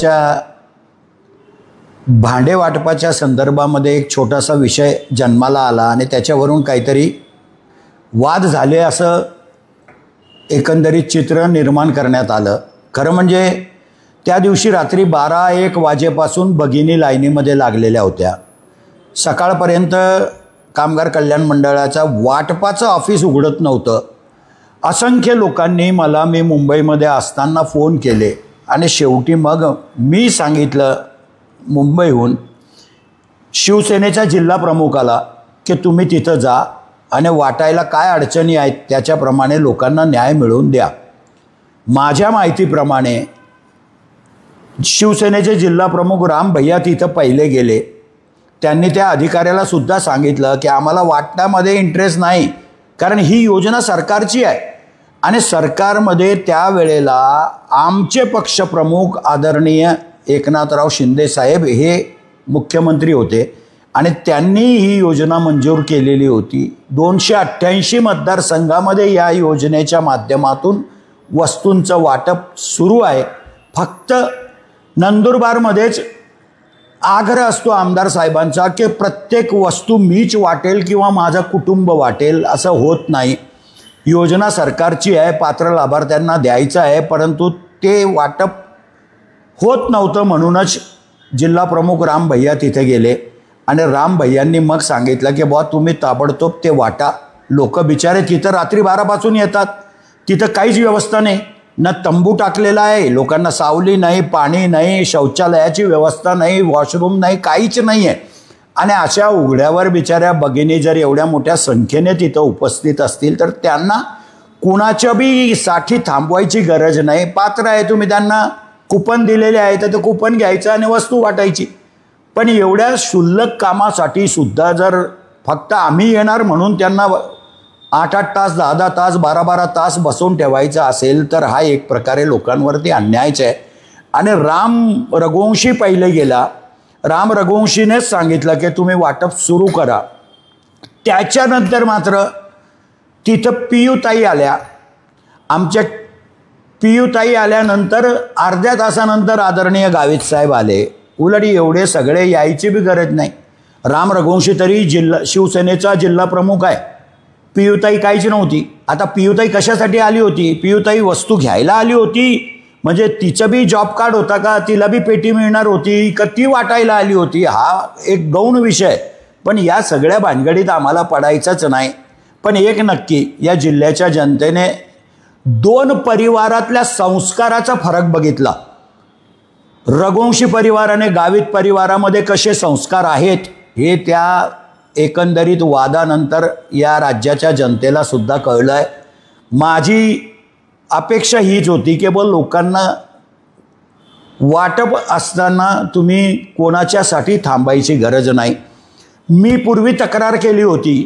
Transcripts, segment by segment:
समाजाच्या भांडे वाटपाच्या संदर्भामध्ये एक छोटासा विषय जन्माला आला आणि त्याच्यावरून काहीतरी वाद झाले असं एकंदरीत चित्र निर्माण करण्यात आलं। खरं म्हणजे त्या दिवशी रात्री 12-1 वाजेपासून भगिनी लाईनीमध्ये लागलेल्या होत्या। सकाळपर्यंत कामगार कल्याण मंडळाचा वाटपाचं ऑफिस उघडत नव्हतं। असंख्य लोकांनी मला मी मुंबईमध्ये असताना फोन केले आणि शेवटी मग मी सांगितलं मुंबईहून शिवसेनेच्या जिल्हा प्रमुखाला की तुम्ही तिथं जा आणि वाटायला काय अडचणी आहेत त्याच्याप्रमाणे लोकांना न्याय मिळवून द्या। माझ्या माहितीप्रमाणे शिवसेनेचे जिल्हा प्रमुख राम भैया तिथं पहिले गेले। त्यांनी त्या अधिकाऱ्याला सुद्धा सांगितलं की आम्हाला वाटण्यामध्ये इंटरेस्ट नाही, कारण ही योजना सरकारची आहे आणि सरकारमध्ये त्यावेळेला आमचे पक्षप्रमुख आदरणीय एकनाथराव शिंदे साहेब हे मुख्यमंत्री होते आणि त्यांनी ही योजना मंजूर केलेली होती। 288 मतदारसंघामध्ये या योजनेच्या माध्यमातून वस्तूंचं वाटप सुरू आहे। फक्त नंदुरबारमध्येच आग्रह असतो आमदार साहेबांचा की प्रत्येक वस्तू मीच वाटेल किंवा माझं कुटुंब वाटेल, असं होत नाही। योजना सरकारची आहे, पात्र लाभार्थ्यांना द्यायचं आहे, परंतु ते वाटप होत नव्हतं। म्हणूनच जिल्हा प्रमुख राम भैया तिथे गेले आणि राम भैयांनी मग सांगितलं की बुवा तुम्ही ताबडतोब ते वाटा। लोक बिचारे तिथं रात्री 12 येतात, तिथं काहीच व्यवस्था नाही, ना तंबू टाकलेला आहे, लोकांना सावली नाही, पाणी नाही, शौचालयाची व्यवस्था नाही, वॉशरूम नाही, काहीच नाही आहे। आणि अशा उघड्यावर बिचाऱ्या भगिनी जर एवढ्या मोठ्या संख्येने तिथं उपस्थित असतील तर त्यांना कुणाच्या बी साठी थांबवायची गरज नाही। पात्र आहे, तुम्ही त्यांना कुपन दिलेले आहे तर ते कुपन घ्यायचं आणि वस्तू वाटायची। पण एवढ्या क्षुल्लक कामासाठी सुद्धा जर फक्त आम्ही येणार म्हणून त्यांना 8-8 तास, 10-10 तास, 12-12 तास बसवून ठेवायचं असेल तर हा एक प्रकारे लोकांवरती अन्यायच आहे। आणि राम रघुवंशी पहिले गेला, राम रघुवंशीनेच सांगितलं की तुम्ही वाटप सुरू करा। त्याच्यानंतर मात्र तिथं पियूताई आल्या। आमच्या पियूताई आल्यानंतर अर्ध्या तासानंतर आदरणीय गावित साहेब आले। उलट एवढे सगळे यायची बी गरज नाही। राम रघुवंशी तरी शिवसेनेचा जिल्हा प्रमुख आहे, पियूताई काहीच नव्हती। आता पियूताई कशासाठी आली होती? पियूताई वस्तू घ्यायला आली होती, म्हणजे तिचं बी जॉब कार्ड होता का, तिला बी पेटी मिळणार होती का, ती वाटायला आली होती, हा एक गौण विषय। पण या सगळ्या भानगडीत आम्हाला पडायचंच नाही। पण एक नक्की, या जिल्ह्याच्या जनतेने 2 परिवारातल्या संस्काराचा फरक बघितला। रघुवंशी परिवार आणि गावित परिवारामध्ये कसे संस्कार आहेत हे त्या एकंदरीत वादानंतर या राज्याच्या जनतेला सुद्धा कळलं आहे। माझी अपेक्षा हीच होती की लोकांना वाटप असताना तुम्ही कोणाच्यासाठी थांबायची गरज नाही। मी पूर्वी तक्रार केली होती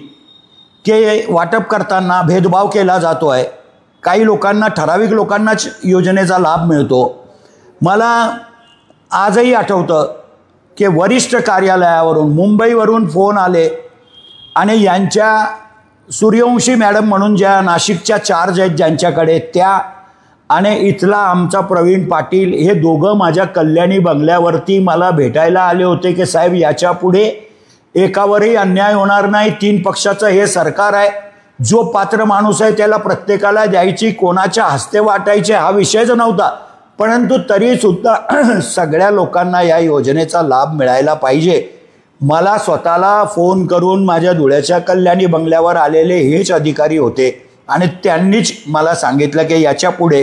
की वाटप करताना भेदभाव केला जातो आहे, काही लोकांना, ठराविक लोकांनाच योजनेचा लाभ मिळतो। मला आजही आठवतं की वरिष्ठ कार्यालयावरून मुंबईवरून फोन आले आणि यांच्या सूर्यवंशी मॅडम म्हणून ज्या नाशिकच्या चार्ज आहेत ज्यांच्याकडे, त्या आणि इथला आमचा प्रवीण पाटील, हे दोघं माझ्या कल्याणी बंगल्यावरती मला भेटायला आले होते की साहेब याच्या पुढे एकावरही अन्याय होणार नाही, 3 पक्षाचं हे सरकार आहे, जो पात्र माणूस आहे त्याला प्रत्येकाला द्यायची, कोणाच्या हस्ते वाटायचे हा विषयच नव्हता। परंतु तरीसुद्धा सगळ्या लोकांना या योजनेचा लाभ मिळायला पाहिजे। मला स्वतःला फोन करून माझ्या धुळ्याच्या कल्याणी बंगल्यावर आलेले हेच अधिकारी होते आणि त्यांनीच मला सांगितलं की याच्या पुढे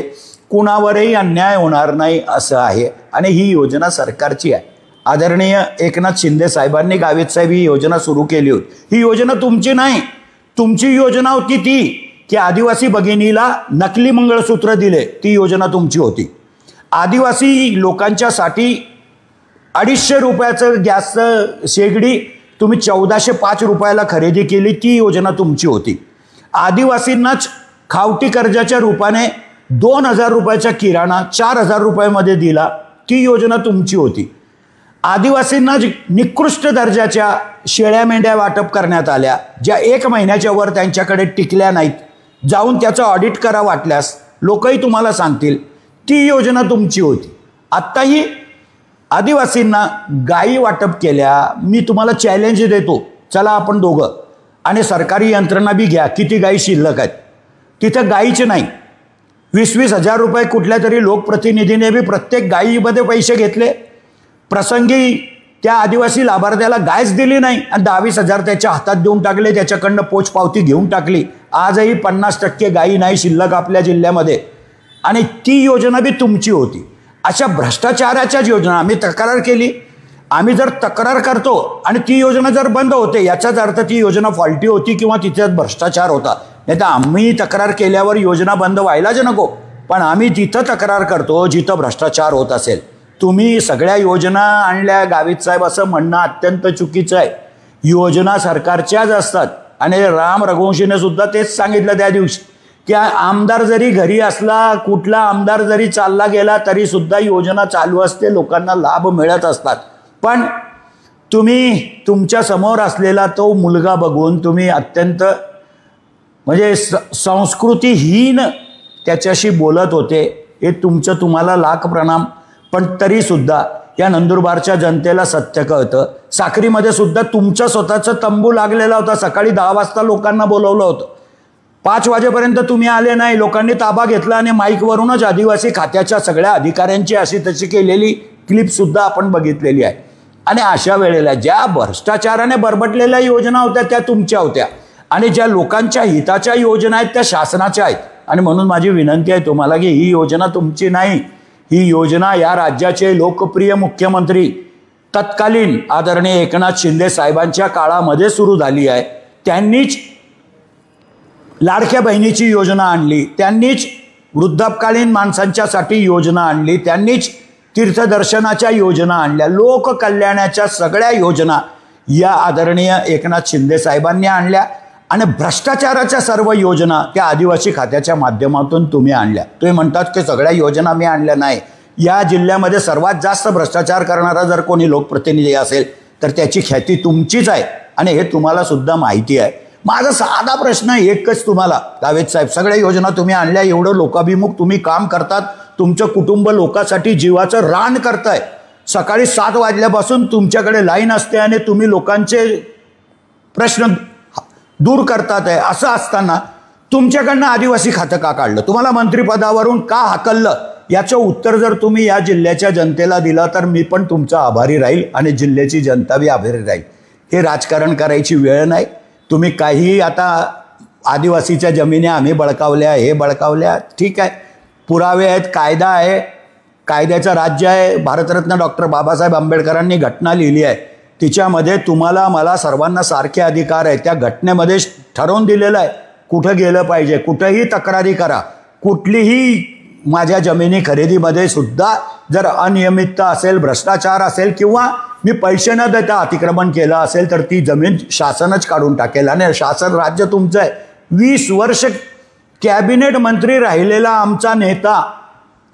कुणावरही अन्याय होणार नाही असं आहे आणि ही योजना सरकारची आहे। आदरणीय एकनाथ शिंदे साहेबांनी, गावित साहेब ही योजना सुरू केली होती। ही योजना तुमची नाही, तुमची योजना होती ती की आदिवासी भगिनीला नकली मंगळसूत्र दिले, ती योजना तुमची होती। आदिवासी लोकांच्यासाठी 250 रुपयाचं गॅसचं शेगडी तुम्ही 1405 रुपयाला खरेदी केली, ती योजना तुमची होती। आदिवासींनाच खावटी कर्जाच्या रूपाने 2000 रुपयाचा किराणा 4000 रुपयामध्ये दिला, ती योजना तुमची होती। आदिवासींना निकृष्ट दर्जाच्या शेळ्या मेंढ्या वाटप करण्यात आल्या, ज्या 1 महिन्याच्या वर त्यांच्याकडे टिकल्या नाहीत, जाऊन त्याचं ऑडिट करा वाटल्यास, लोकही तुम्हाला सांगतील, ती योजना तुमची होती। आत्ताही आदिवासींना गायी वाटप केल्या. मी तुम्हाला चॅलेंज देतो, चला आपण दोघं आणि सरकारी यंत्रणा बी घ्या, किती गायी शिल्लक आहेत. तिथं गायीचे नाही, 20-20 हजार रुपये कुठल्या तरी लोकप्रतिनिधीने बी प्रत्येक गायीमध्ये पैसे घेतले. प्रसंगी त्या आदिवासी लाभार्थ्याला गायच दिली नाही आणि 10-20 हजार त्याच्या हातात देऊन टाकले, त्याच्याकडनं पोचपावती घेऊन टाकली. आजही 50% गायी नाही शिल्लक आपल्या जिल्ह्यामध्ये, आणि ती योजना बी तुमची होती. अशा भ्रष्टाचाराच्या योजना आम्ही तक्रार केली. आम्ही जर तक्रार करतो आणि ती योजना जर बंद होते, याचाच अर्थ ती योजना फॉल्टी होती किंवा तिच्यात भ्रष्टाचार होता. नाही तर आम्ही तक्रार केल्यावर योजना बंद व्हायलाच नको, पण आम्ही तिथं तक्रार करतो जिथं भ्रष्टाचार होत असेल. तुम्ही सगळ्या योजना आणल्या गावित साहेब असं म्हणणं अत्यंत चुकीचं आहे. योजना सरकारच्याच असतात आणि राम रघुवंशीने सुद्धा तेच सांगितलं त्या दिवशी की आमदार जरी घरी असला, कुठला आमदार जरी चालला गेला तरी सुद्धा योजना चालू असते, लोकांना लाभ मिळत असतात. पण तुम्ही तुमच्या समोर असलेला तो मुलगा बघून तुम्ही अत्यंत म्हणजे संस्कृतीहीन त्याच्याशी बोलत होते. हे तुमचं तुम्हाला लाख प्रणाम. पण तरीसुद्धा या नंदुरबारच्या जनतेला सत्य कळतं. साक्रीमध्ये सुद्धा तुमचं स्वतःचं तंबू लागलेला होता. सकाळी 10 वाजता लोकांना बोलवलं होतं, 5 वाजेपर्यंत तुम्ही आले नाही. लोकांनी ताबा घेतला आणि माईकवरूनच आदिवासी खात्याच्या सगळ्या अधिकाऱ्यांची अशी तशी केलेली क्लिपसुद्धा आपण बघितलेली आहे. आणि अशा वेळेला ज्या भ्रष्टाचाराने बरबटलेल्या योजना होत्या त्या तुमच्या होत्या, आणि ज्या लोकांच्या हिताच्या योजना आहेत त्या शासनाच्या आहेत. आणि म्हणून माझी विनंती आहे तुम्हाला की ही योजना तुमची नाही. ही योजना या राज्याचे लोकप्रिय मुख्यमंत्री तत्कालीन आदरणीय एकनाथ शिंदे साहेबांच्या काळामध्ये सुरू झाली आहे. त्यांनीच लाडक्या बहिणीची योजना आणली, त्यांनीच वृद्धापकालीन माणसांच्यासाठी योजना आणली, त्यांनीच तीर्थदर्शनाच्या योजना आणल्या. लोककल्याणाच्या सगळ्या योजना या आदरणीय एकनाथ शिंदे साहेबांनी आणल्या आणि भ्रष्टाचाराच्या सर्व योजना त्या आदिवासी खात्याच्या माध्यमातून तुम्ही आणल्या. तुम्ही म्हणतात की सगळ्या योजना मी आणल्या. नाही, या जिल्ह्यामध्ये सर्वात जास्त भ्रष्टाचार करणारा जर कोणी लोकप्रतिनिधी असेल तर त्याची ख्याती तुमचीच आहे आणि हे तुम्हाला सुद्धा माहिती आहे. माझा साधा प्रश्न एकच तुम्हाला, गावित साहेब, सगळ्या योजना तुम्ही आणल्या, एवढं लोकाभिमुख तुम्ही काम करतात, तुमचं कुटुंब लोकांसाठी जीवाचं रान करताय. सकाळी 7 वाजल्यापासून तुमच्याकडे लाईन असते आणि तुम्ही लोकांचे प्रश्न दूर करतात आहे. असं असताना तुमच्याकडनं आदिवासी खातं का काढलं, तुम्हाला मंत्रिपदावरून का हाकललं, याचं उत्तर जर तुम्ही या जिल्ह्याच्या जनतेला दिलं तर मी पण तुमचा आभारी राहील आणि जिल्ह्याची जनता बी आभारी राहील. हे राजकारण करायची वेळ नाही. तुम्ही काही आता आदिवासीच्या जमिनी आम्ही बळकावल्या, हे बळकावल्या, ठीक आहे, पुरावे आहेत, कायदा आहे, कायद्याचं राज्य आहे. भारतरत्न डॉक्टर बाबासाहेब आंबेडकरांनी घटना लिहिली आहे, तिच्यामध्ये तुम्हाला मला सर्वांना सारखे अधिकार आहे. त्या घटनेमध्ये ठरवून दिलेलं आहे कुठं गेलं पाहिजे. कुठंही तक्रारी करा, कुठलीही माझ्या जमिनी खरेदीमध्ये सुद्धा जर अनियमितता असेल, भ्रष्टाचार असेल किंवा मी पैसे न देता अतिक्रमण केलं असेल तर ती जमीन शासनच काढून टाकेल. आणि शासन राज्य तुमचं आहे. 20 वर्ष कॅबिनेट मंत्री राहिलेला आमचा नेता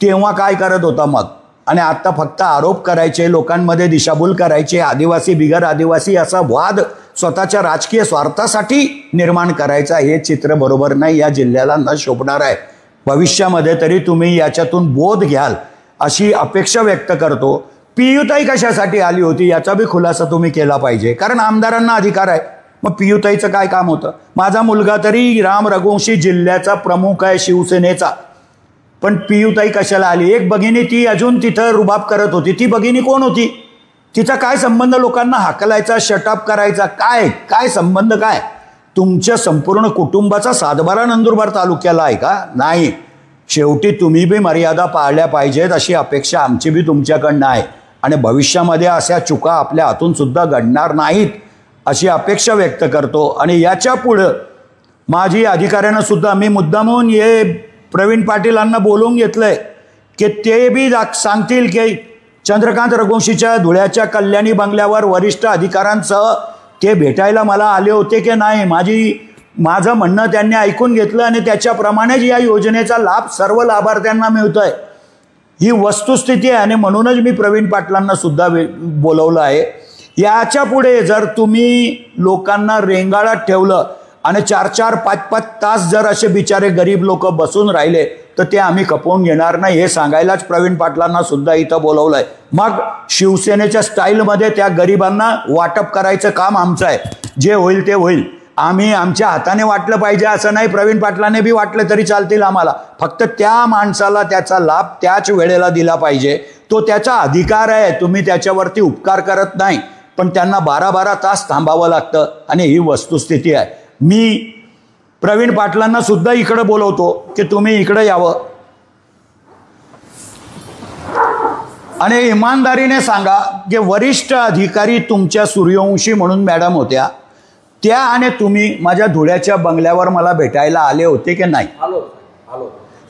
तेव्हा काय करत होता मग, आणि आता फक्त आरोप करायचे, लोकांमध्ये दिशाभूल करायचे, आदिवासी बिगर आदिवासी असा वाद स्वतःच्या राजकीय स्वार्थासाठी निर्माण करायचा, हे चित्र बरोबर नाही, या जिल्ह्याला न शोभणार आहे. भविष्यामध्ये तरी तुम्ही याच्यातून बोध घ्याल अशी अपेक्षा व्यक्त करतो. पियुताई कशासाठी आली होती याचा बी खुलासा तुम्ही केला पाहिजे, कारण आमदारांना अधिकार आहे. मग पियुताईचं काय काम होतं. माझा मुलगा तरी राम रघुवंशी जिल्ह्याचा प्रमुख आहे शिवसेनेचा, पण पियुताई कशाला आली. एक भगिनी ती अजून तिथं रुबाब करत होती. ती भगिनी कोण होती, तिचा काय संबंध लोकांना हाकलायचा, शटअप करायचा, काय काय संबंध, काय तुमच्या संपूर्ण कुटुंबाचा सातबारा नंदुरबार तालुक्याला आहे का. नाही, शेवटी तुम्ही बी मर्यादा पाळल्या पाहिजेत अशी अपेक्षा आमची बी तुमच्याकडनं आहे आणि भविष्यामध्ये अशा चुका आपल्या हातून सुद्धा घडणार नाहीत अशी अपेक्षा व्यक्त करतो. आणि याच्या पुढं माझी अधिकाऱ्यांना सुद्धा मी मुद्दामून हे प्रवीण पाटीलांना बोलवून घेतलंय की ते बी सांगतील की चंद्रकांत रघुवंशीच्या धुळ्याच्या कल्याणी बंगल्यावर वरिष्ठ अधिकाऱ्यांसह ते भेटायला मला आले होते की नाही. माझं म्हणणं त्यांनी ऐकून घेतलं आणि त्याच्याप्रमाणेच या योजनेचा लाभ सर्व लाभार्थ्यांना मिळतोय. ही वस्तुस्थिती आहे आणि म्हणूनच मी प्रवीण पाटलांना सुद्धा बोलवलं आहे. याच्या पुढे जर तुम्ही लोकांना रेंगाळत ठेवलं आणि 4-4, 5-5 तास जर असे बिचारे गरीब लोक बसून राहिले तर ते आम्ही खपवून घेणार नाही हे सांगायलाच प्रवीण पाटलांना सुद्धा इथं बोलवलंय. मग शिवसेनेच्या स्टाईलमध्ये त्या गरिबांना वाटप करायचं काम आमचं आहे. जे होईल ते होईल. आम्ही आमच्या हाताने वाटलं पाहिजे असं नाही, प्रवीण पाटलाने बी वाटलं तरी चालतील आम्हाला. फक्त त्या माणसाला त्याचा लाभ त्याच वेळेला दिला पाहिजे. तो त्याचा अधिकार आहे. तुम्ही त्याच्यावरती उपकार करत नाही, पण त्यांना 12-12 तास थांबावं लागतं आणि ही वस्तुस्थिती आहे. मी प्रवीण पाटलांना सुद्धा इकडे बोलवतो की तुम्ही इकडे यावं आणि इमानदारीने सांगा की वरिष्ठ अधिकारी तुमच्या सूर्यवंशी म्हणून मॅडम होत्या त्या आणि तुम्ही माझ्या धुळ्याच्या बंगल्यावर मला भेटायला आले होते की नाही?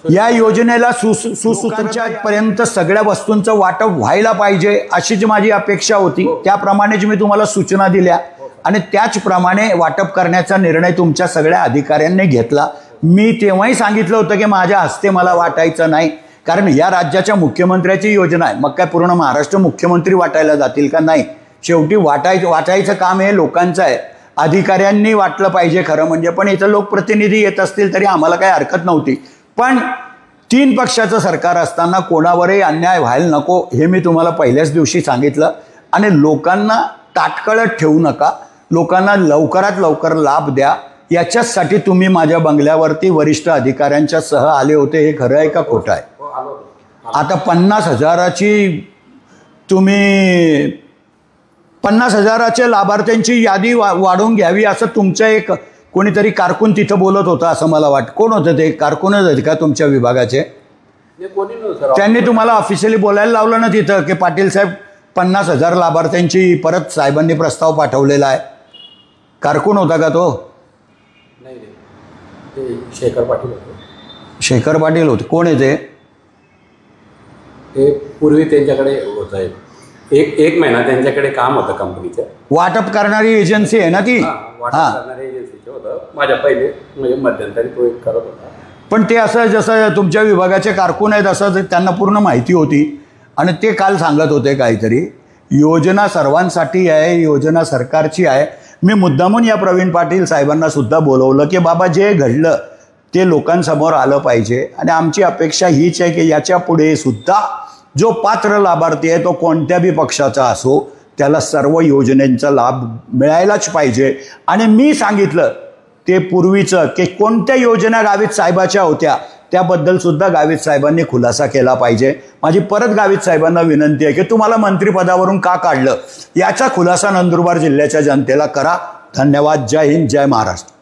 या योजनेला सुसूत्रांपर्यंत सगळ्या वस्तूंचं वाटप व्हायला पाहिजे अशीच माझी अपेक्षा होती. त्याप्रमाणेच मी तुम्हाला सूचना दिल्या आणि त्याचप्रमाणे वाटप करण्याचा निर्णय तुमच्या सगळ्या अधिकाऱ्यांनी घेतला. मी तेव्हाही सांगितलं होतं की माझ्या हस्ते मला वाटायचं नाही, कारण या राज्याच्या मुख्यमंत्र्याची योजना आहे. मग काय पूर्ण महाराष्ट्र मुख्यमंत्री वाटायला जातील का? नाही. शेवटी वाटायचं काम हे लोकांचं आहे. अधिकाऱ्यांनी वाटलं पाहिजे खरं म्हणजे, पण इथं लोकप्रतिनिधी येत असतील तरी आम्हाला काही हरकत नव्हती. पण 3 पक्षाचं सरकार असताना कोणावरही अन्याय व्हायला नको हे मी तुम्हाला पहिल्याच दिवशी सांगितलं. आणि लोकांना ताटकळत ठेवू नका, लोकांना लवकरात लवकर लाभ द्या. याच्यासाठी तुम्ही माझ्या बंगल्यावरती वरिष्ठ अधिकाऱ्यांच्या सह आले होते. हे खरं आहे का खोटं आहे? आता 50,000ची तुम्ही 50,000च्या लाभार्थ्यांची यादी वाढवून घ्यावी असं तुमचं एक कोणीतरी कारकून तिथं बोलत होतं असं मला वाटतं. कोण होतं ते? कारकूनच आहेत का तुमच्या विभागाचे? त्यांनी तुम्हाला ऑफिशियली बोलायला लावलं ना तिथं की पाटील साहेब 50,000 लाभार्थ्यांची परत साहेबांनी प्रस्ताव पाठवलेला आहे. कारकून होता का तो? शेखर पाटील होते. शेखर पाटील होते. कोण आहे ते? पूर्वी त्यांच्याकडे होत आहे. एक महिना त्यांच्याकडे काम होतं कंपनीचं. वाटप करणारी एजन्सी आहे ना ती? वाटप करणारी एजन्सीचं होतं. माझ्या पहिले म्हणजे मध्यंतरी तो एक करत होता. पण ते असं जसं तुमच्या विभागाचे कारकून आहेत असं त्यांना पूर्ण माहिती होती आणि ते काल सांगत होते काहीतरी. योजना सर्वांसाठी आहे, योजना सरकारची आहे. मी मुद्दामून या प्रवीण पाटील साहेबांना सुद्धा बोलवलं की बाबा जे घडलं ते लोकांसमोर आलं पाहिजे आणि आमची अपेक्षा हीच आहे की याच्या पुढे सुद्धा जो पात्र लाभार्थी आहे तो कोणत्या बी पक्षाचा असो त्याला सर्व योजनेचा लाभ मिळायलाच पाहिजे. आणि मी सांगितलं ते पूर्वीचं की कोणत्या योजना गावित साहेबाच्या होत्या त्याबद्दल सुद्धा गावित साहेबांनी खुलासा केला पाहिजे. माझी परत गावित साहेबांना विनंती आहे की तुम्हाला मंत्रिपदावरून का काढलं याचा खुलासा नंदुरबार जिल्ह्याच्या जनतेला करा. धन्यवाद. जय हिंद, जय महाराष्ट्र.